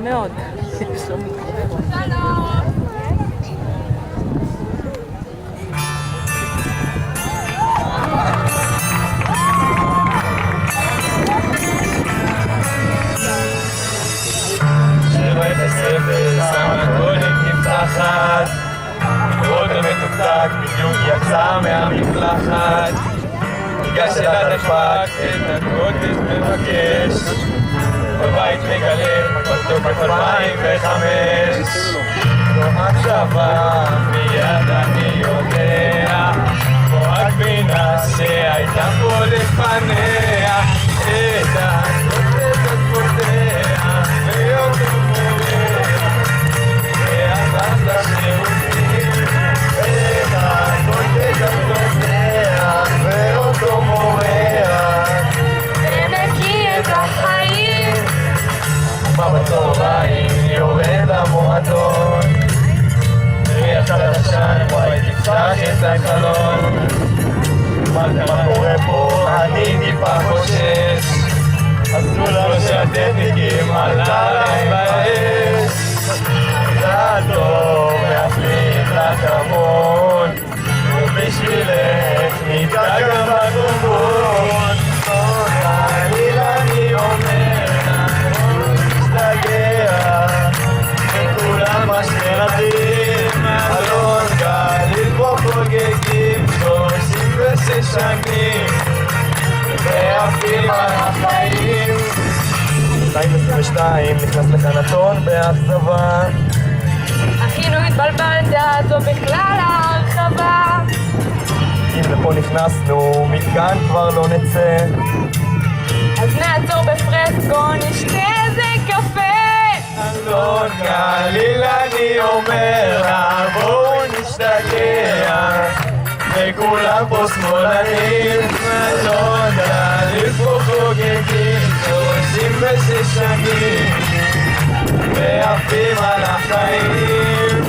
מאוד. לראות המתוקתק בדיוק יצא מהמקלחת, ניגש אל הדפק, את הקוטש מבקש, בבית מגלה מתוק 2005. לא הקשבה מיד אני יודע, כמו הגבינה שהייתה פה לפניה, את הקוטש את פותח ויותר מורה ועזב לשירותים, את הקוטש את פותח ואותו מורח ומקיא את החיים. בצהריים יורד למועדון, ריח על השן, וואי תפתח את החלון. מה קורה פה? אני טיפה חושש, עשו לנו שהטכניקים עלה להם באש. לעזור להפליט לך המון, ובשבילך ניתן גם בקומבון. חלילה אני אומר וכולם אשכנזים, אלון גליל פה חוגגים 36 שנים ועפים על החיים. 222 נכנס לחנתון באכזבה, אחינו התבלבלת, זו בכלל ההרחבה. אם לפה נכנסנו, מכאן כבר לא נצא, אז נעצור בפרסקו, נשתה איזה קפה. אלון גליל אני אומר לה בואו נשתגע, וכולם פה שמאלנים. אלון גליל פה חוגגים 36 שנים ועפים על החיים.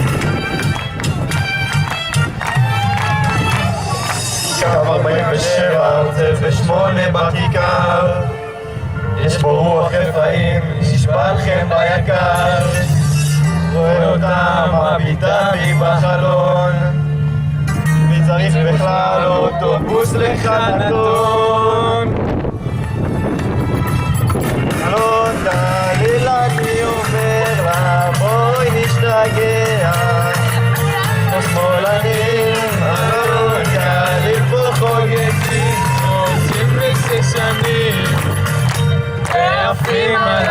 קו 47 עוצב ב8 בכיכר, יש בו רוח רפאים, נשבע לכם ביקר. רואה אותם מביטה בי בחלון, מי צריך בכלל אוטובוס לחנתון. אלון גליל אני אומר לה בואי נשתגע, כמו שמאלנים. אלון גליל פה חוגגים 36 שנים ועפים על